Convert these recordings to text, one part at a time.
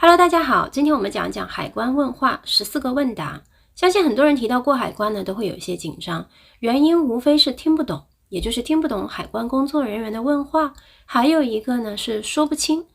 Hello，大家好，今天我们讲一讲海关问话14个问答。相信很多人提到过海关呢，都会有一些紧张，原因无非是听不懂，也就是听不懂海关工作人员的问话，还有一个呢是说不清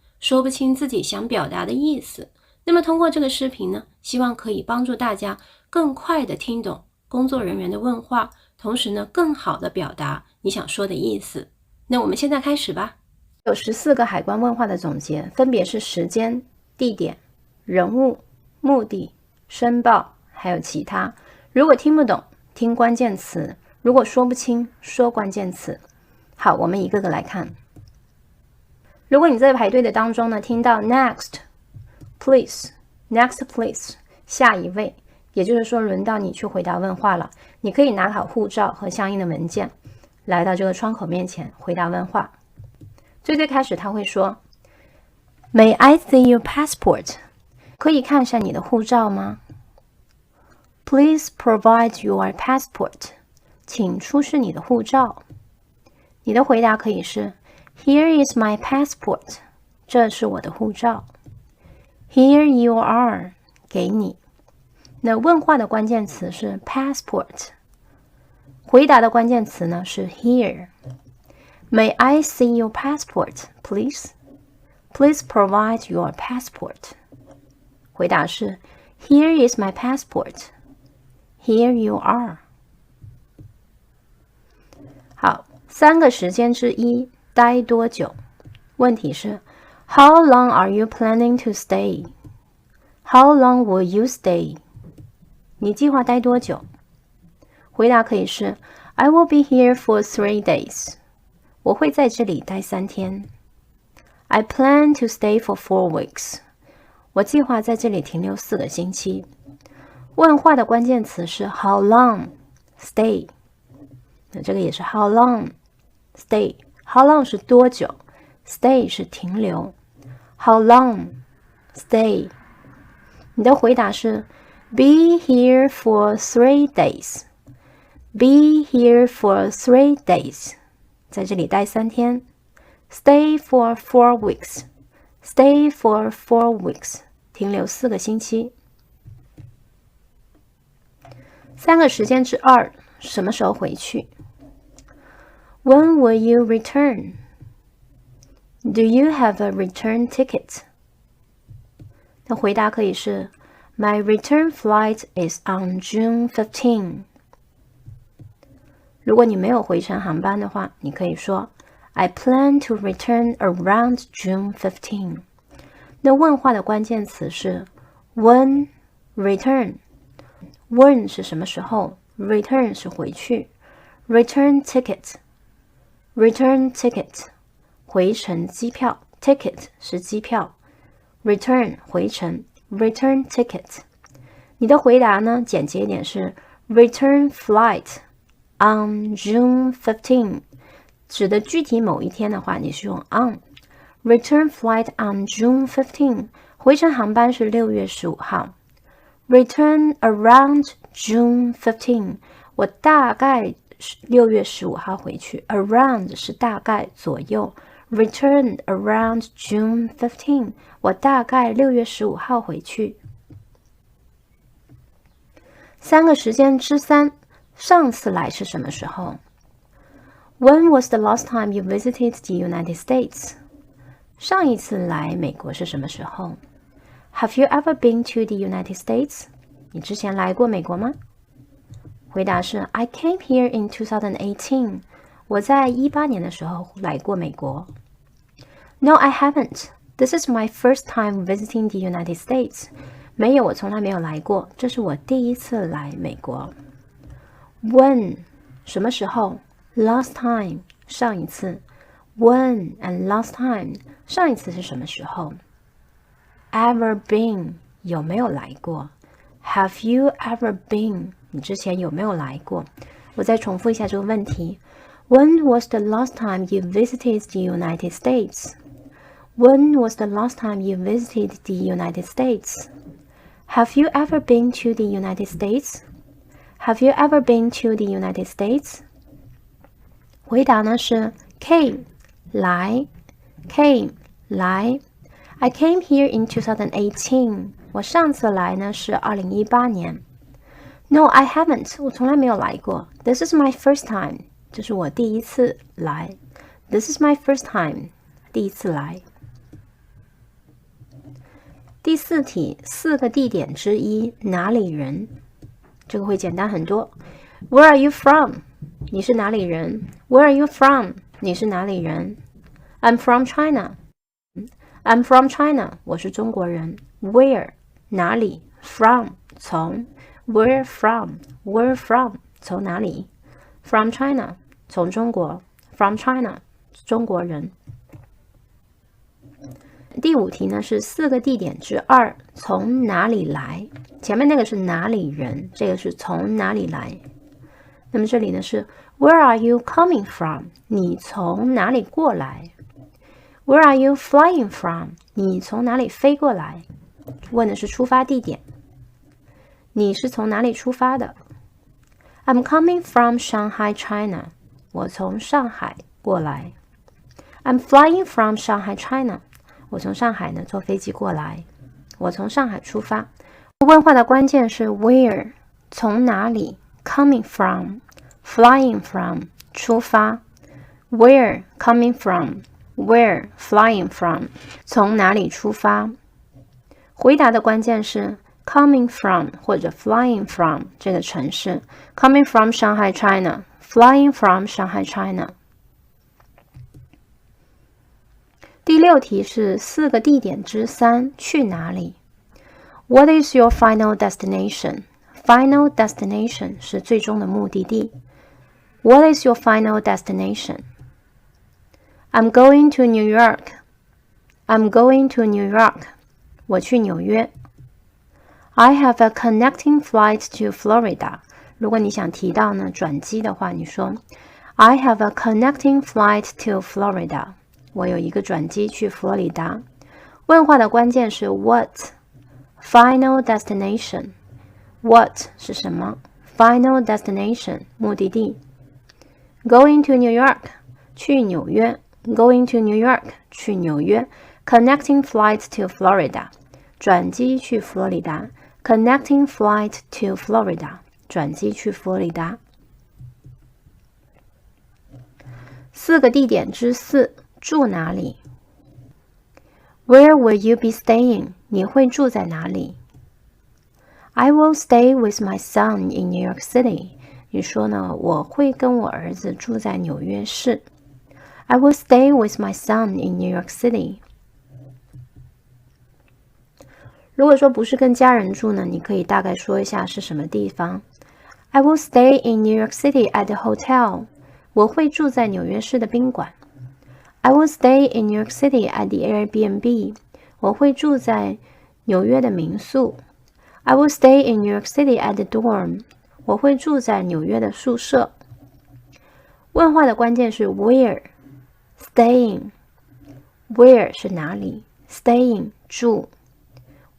自己想表达的意思。那么通过这个视频呢，希望可以帮助大家更快的听懂工作人员的问话，同时呢更好的表达你想说的意思。那我们现在开始吧。有14个海关问话的总结，分别是时间、地点、人物、目的、申报，还有其他。如果听不懂，听关键词；如果说不清，说关键词。好，我们一个个来看。如果你在排队的当中呢，听到 next please， 下一位，也就是说轮到你去回答问话了。你可以拿好护照和相应的文件，来到这个窗口面前回答问话。最开始他会说 May I see your passport？ 可以看一下你的护照吗？ Please provide your passport。 请出示你的护照。你的回答可以是 Here is my passport。 这是我的护照。 Here you are。 给你。那问话的关键词是 passport， 回答的关键词呢是 here。May I see your passport, please? Please provide your passport. 回答是 Here is my passport. Here you are. 好，3个时间之一，待多久？问题是 How long are you planning to stay? How long will you stay? 你计划待多久？回答可以是 I will be here for 3 days. 我会在这里待3天。I plan to stay for 4 weeks. 我计划在这里停留4个星期。问话的关键词是 how long, stay。 那这个也是 how long, stay。 How long 是多久， stay 是停留。 How long, stay。 你的回答是 be here for 3 days. Be here for 3 days。在这里待3天。 Stay for 4 weeks. Stay for 4 weeks. 停留4个星期。3个时间之2，什么时候回去？ When will you return? Do you have a return ticket? 那回答可以是 My return flight is on June 15. 如果你没有回程航班的话，你可以说 I plan to return around June 15. 那问话的关键词是 when, return。 When 是什么时候， return 是回去。 Return ticket. Return ticket 回程机票， ticket 是机票。 Return 回程， return ticket。 你的回答呢，简洁一点是 return flight on June 15。 指的具体某一天的话，你是用 on。 Return flight on June 15。 回程航班是6月15号。 Return around June 15。 我大概6月15号回去。 Around 是大概左右。 Return around June 15。 我大概6月15号回去。3个时间之3，上次来是什么时候？ When was the last time you visited the United States? 上一次来美国是什么时候？ Have you ever been to the United States? 你之前来过美国吗？回答是 I came here in 2018. 我在18年的时候来过美国。 No, I haven't. This is my first time visiting the United States. 没有，我从来没有来过，这是我第一次来美国。 When 什么时候？Last time 上一次。 When and last time 上一次是什么时候？ Ever been 有没有来过？ Have you ever been 你之前有没有来过？我再重复一下这个问题。 When was the last time you visited the United States? When was the last time you visited the United States? Have you ever been to the United States? Have you ever been to the United States? 回答呢是 came 来 came 来 I came here in 2018. 我上次来呢是2018年。No, I haven't. 我从来没有来过。This is my first time. 这是我第一次来。This is my first time. 第一次来。第四题，4个地点之一，哪里人？这个会简单很多。Where are you from? 你是哪里人？ Where are you from? 你是哪里人？ I'm from China. I'm from China. 我是中国人。Where? 哪里？ From? 从。Where from? Where from? 从哪里？ From China. 从中国。From China. 中国人。第5题呢是4个地点之2，从哪里来？前面那个是哪里人，这个是从哪里来。那么这里呢是 Where are you coming from? 你从哪里过来？ Where are you flying from? 你从哪里飞过来？问的是出发地点。你是从哪里出发的？ I'm coming from Shanghai, China. 我从上海过来。I'm flying from Shanghai, China. 我从上海呢坐飞机过来。我从上海出发。问话的关键是 where 从哪里 coming from flying from 出发 where coming from where flying from 从哪里出发。回答的关键是 coming from 或者 flying from 这个城市 coming from Shanghai, China flying from Shanghai, China。第6题是4个地点之3，去哪里？ What is your final destination? Final destination 是最终的目的地。What is your final destination? I'm going to New York. I'm going to New York. 我去纽约。I have a connecting flight to Florida. 如果你想提到呢转机的话，你说 I have a connecting flight to Florida. 我有一个转机去佛罗里达。问话的关键是 what final destination what 是什么 final destination 目的地 going to New York 去纽约 going to New York 去纽约 connecting flight to Florida 转机去佛罗里达 connecting flight to Florida 转机去佛罗里达。4个地点之4，住哪里？ Where will you be staying? 你会住在哪里？ I will stay with my son in New York City. 你说呢？我会跟我儿子住在纽约市。I will stay with my son in New York City. 如果说不是跟家人住呢，你可以大概说一下是什么地方。I will stay in New York City at the hotel. 我会住在纽约市的宾馆。I will stay in New York City at the Airbnb. 我会住在纽约的民宿。I will stay in New York City at the dorm. 我会住在纽约的宿舍。问话的关键是 where, staying. Where 是哪里 Staying 住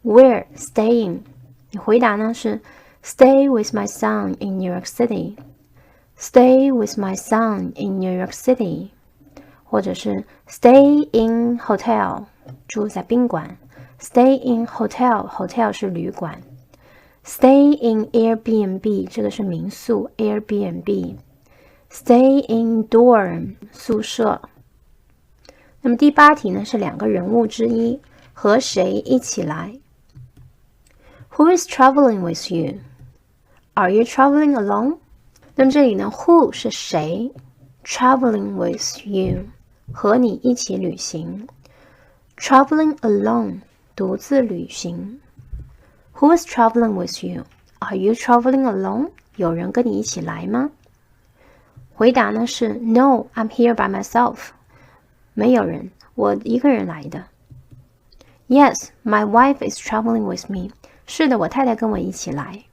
Where staying 你回答呢是 Stay with my son in New York City. Stay with my son in New York City. 或者是 stay in hotel 住在宾馆 Stay in hotel Hotel 是旅馆 Stay in Airbnb 这个是民宿 Airbnb Stay in dorm 宿舍。那么第8题呢是2个人物之一，和谁一起来？ Who is traveling with you? Are you traveling alone? 那么这里呢 who 是谁 Traveling with you 和你一起旅行 Traveling alone 独自旅行 Who is traveling with you? Are you traveling alone? 有人跟你一起来吗？回答呢是 No, I'm here by myself 没有人，我一个人来的。 Yes, my wife is traveling with me 是的，我太太跟我一起来。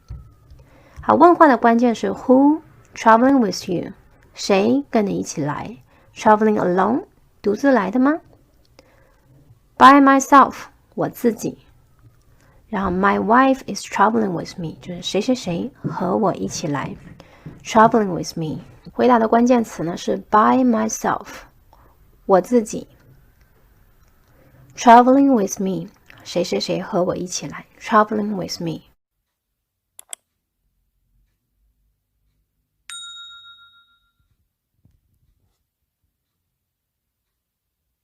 好，问话的关键是 Who traveling with you 谁跟你一起来 Traveling alone 独自来的吗？ By myself 我自己。然后 My wife is traveling with me 就是谁谁谁和我一起来 Traveling with me 回答的关键词呢是 by myself 我自己。Traveling with me， 谁谁谁和我一起来。Traveling with me。